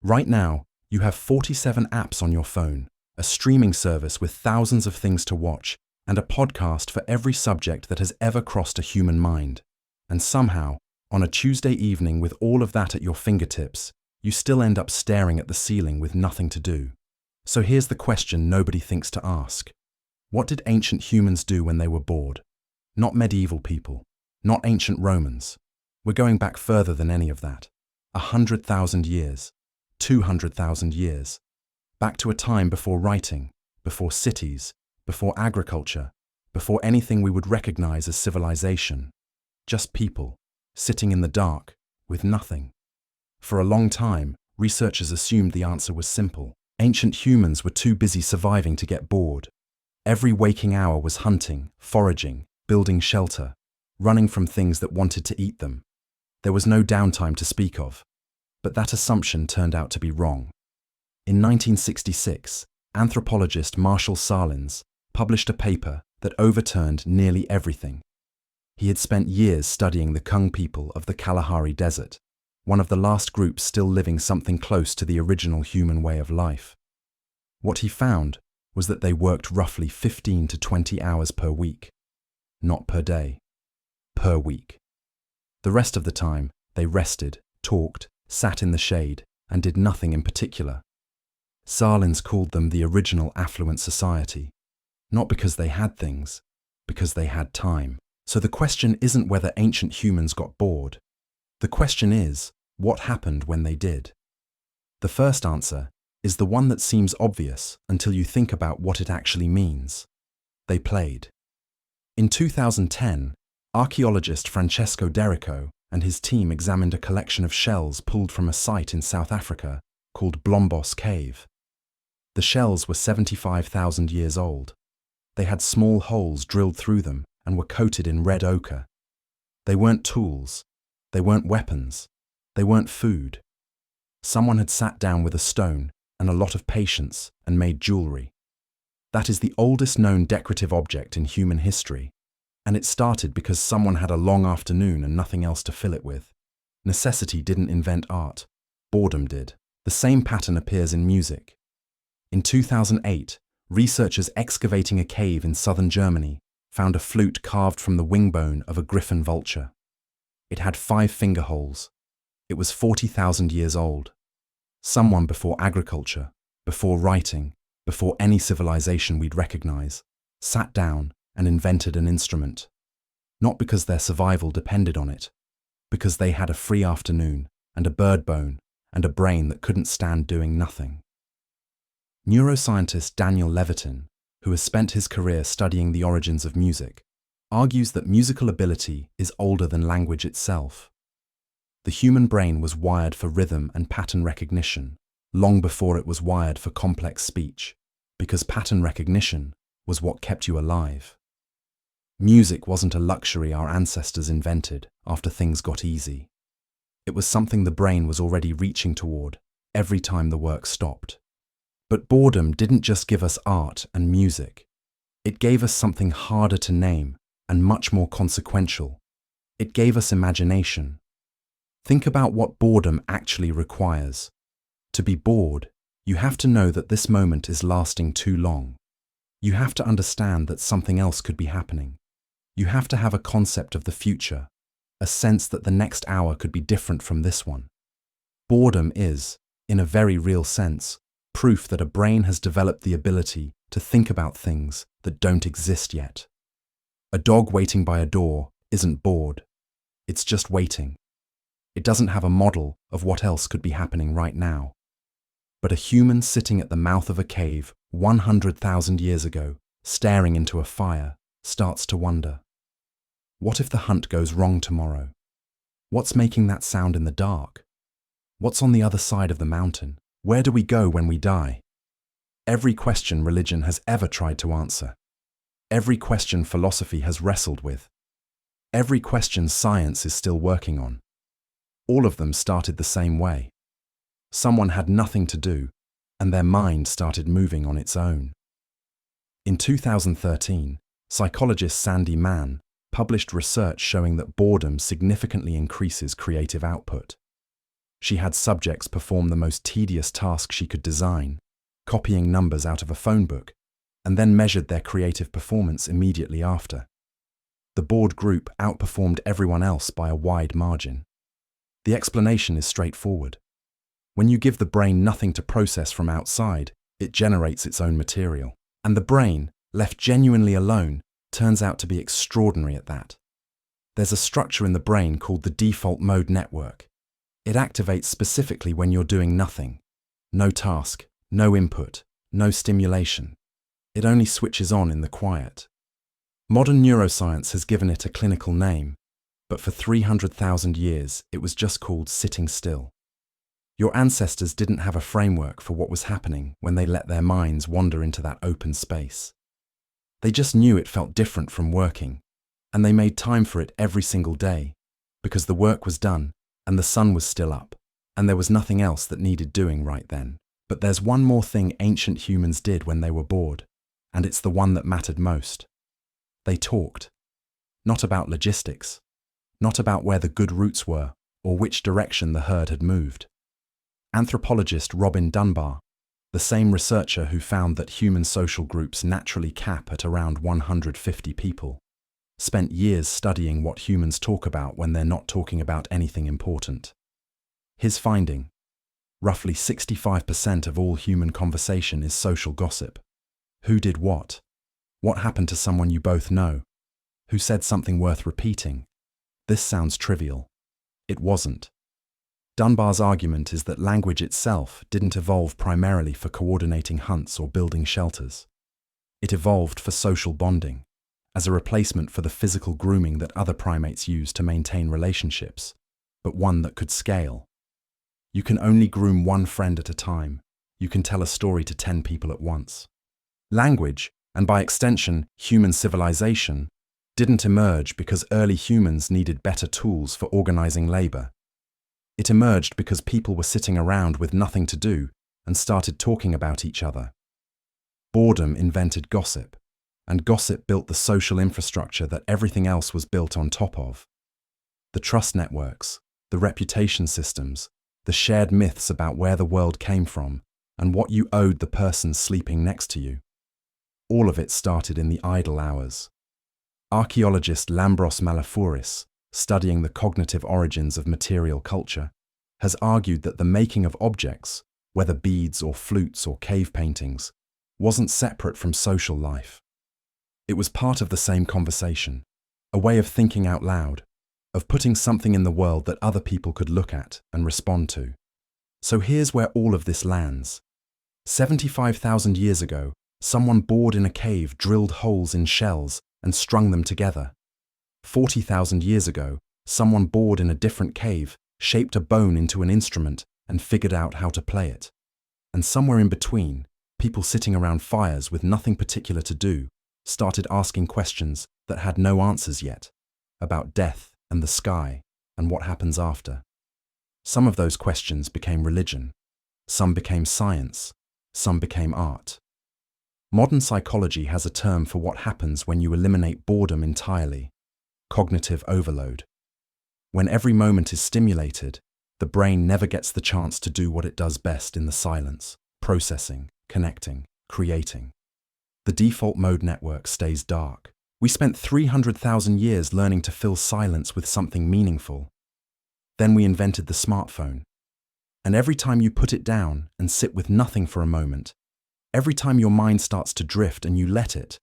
Right now, you have 47 apps on your phone, a streaming service with thousands of things to watch, and a podcast for every subject that has ever crossed a human mind. And somehow, on a Tuesday evening with all of that at your fingertips, you still end up staring at the ceiling with nothing to do. So here's the question nobody thinks to ask. What did ancient humans do when they were bored? Not medieval people, not ancient Romans. We're going back further than any of that. 100,000 years, 200,000 years. Back to a time before writing, before cities, before agriculture, before anything we would recognize as civilization. Just people, sitting in the dark, with nothing. For a long time, researchers assumed the answer was simple. Ancient humans were too busy surviving to get bored. Every waking hour was hunting, foraging, building shelter, running from things that wanted to eat them. There was no downtime to speak of. But that assumption turned out to be wrong. In 1966, anthropologist Marshall Sahlins published a paper that overturned nearly everything. He had spent years studying the Kung people of the Kalahari Desert, one of the last groups still living something close to the original human way of life. What he found was that they worked roughly 15 to 20 hours per week. Not per day. Per week. The rest of the time, they rested, talked, sat in the shade, and did nothing in particular. Sahlins called them the original affluent society. Not because they had things, because they had time. So the question isn't whether ancient humans got bored. The question is, what happened when they did? The first answer is the one that seems obvious until you think about what it actually means. They played. In 2010, archaeologist Francesco Derrico and his team examined a collection of shells pulled from a site in South Africa called Blombos Cave. The shells were 75,000 years old. They had small holes drilled through them and were coated in red ochre. They weren't tools. They weren't weapons. They weren't food. Someone had sat down with a stone and a lot of patience and made jewelry. That is the oldest known decorative object in human history, and it started because someone had a long afternoon and nothing else to fill it with. Necessity didn't invent art. Boredom did. The same pattern appears in music. In 2008, researchers excavating a cave in southern Germany found a flute carved from the wing bone of a griffon vulture. It had 5 finger holes. It was 40,000 years old. Someone before agriculture, before writing, before any civilization we'd recognize, sat down and invented an instrument. Not because their survival depended on it, because they had a free afternoon and a bird bone and a brain that couldn't stand doing nothing. Neuroscientist Daniel Levitin, who has spent his career studying the origins of music, argues that musical ability is older than language itself. The human brain was wired for rhythm and pattern recognition long before it was wired for complex speech, because pattern recognition was what kept you alive. Music wasn't a luxury our ancestors invented after things got easy. It was something the brain was already reaching toward every time the work stopped. But boredom didn't just give us art and music. It gave us something harder to name and much more consequential. It gave us imagination. Think about what boredom actually requires. To be bored, you have to know that this moment is lasting too long. You have to understand that something else could be happening. You have to have a concept of the future, a sense that the next hour could be different from this one. Boredom is, in a very real sense, proof that a brain has developed the ability to think about things that don't exist yet. A dog waiting by a door isn't bored. It's just waiting. It doesn't have a model of what else could be happening right now. But a human sitting at the mouth of a cave 100,000 years ago, staring into a fire, starts to wonder. What if the hunt goes wrong tomorrow? What's making that sound in the dark? What's on the other side of the mountain? Where do we go when we die? Every question religion has ever tried to answer. Every question philosophy has wrestled with. Every question science is still working on. All of them started the same way. Someone had nothing to do, and their mind started moving on its own. In 2013, psychologist Sandy Mann published research showing that boredom significantly increases creative output. She had subjects perform the most tedious task she could design, copying numbers out of a phone book, and then measured their creative performance immediately after. The bored group outperformed everyone else by a wide margin. The explanation is straightforward. When you give the brain nothing to process from outside, it generates its own material. And the brain, left genuinely alone, turns out to be extraordinary at that. There's a structure in the brain called the default mode network. It activates specifically when you're doing nothing. No task, no input, no stimulation. It only switches on in the quiet. Modern neuroscience has given it a clinical name, but for 300,000 years it was just called sitting still. Your ancestors didn't have a framework for what was happening when they let their minds wander into that open space. They just knew it felt different from working, and they made time for it every single day, because the work was done and the sun was still up, and there was nothing else that needed doing right then. But there's one more thing ancient humans did when they were bored, and it's the one that mattered most. They talked. Not about logistics, not about where the good routes were or which direction the herd had moved. Anthropologist Dunbar, the same researcher who found that human social groups naturally cap at around 150 people, spent years studying what humans talk about when they're not talking about anything important. His finding: roughly 65% of all human conversation is social gossip. Who did what? What happened to someone you both know? Who said something worth repeating? This sounds trivial. It wasn't. Dunbar's argument is that language itself didn't evolve primarily for coordinating hunts or building shelters. It evolved for social bonding, as a replacement for the physical grooming that other primates use to maintain relationships, but one that could scale. You can only groom one friend at a time. You can tell a story to 10 people at once. Language, and by extension, human civilization, didn't emerge because early humans needed better tools for organizing labor. It emerged because people were sitting around with nothing to do and started talking about each other. Boredom invented gossip, and gossip built the social infrastructure that everything else was built on top of. The trust networks, the reputation systems, the shared myths about where the world came from and what you owed the person sleeping next to you. All of it started in the idle hours. Archaeologist Lambros Malafouris, studying the cognitive origins of material culture, has argued that the making of objects, whether beads or flutes or cave paintings, wasn't separate from social life. It was part of the same conversation, a way of thinking out loud, of putting something in the world that other people could look at and respond to. So here's where all of this lands. 75,000 years ago, someone bored in a cave drilled holes in shells and strung them together. 40,000 years ago, someone bored in a different cave shaped a bone into an instrument and figured out how to play it. And somewhere in between, people sitting around fires with nothing particular to do started asking questions that had no answers yet, about death and the sky and what happens after. Some of those questions became religion, some became science, some became art. Modern psychology has a term for what happens when you eliminate boredom entirely: cognitive overload. When every moment is stimulated, the brain never gets the chance to do what it does best in the silence: processing, connecting, creating. The default mode network stays dark. We spent 300,000 years learning to fill silence with something meaningful. Then we invented the smartphone. And every time you put it down and sit with nothing for a moment, every time your mind starts to drift and you let it,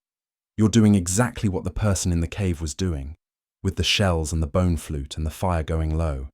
you're doing exactly what the person in the cave was doing, with the shells and the bone flute and the fire going low.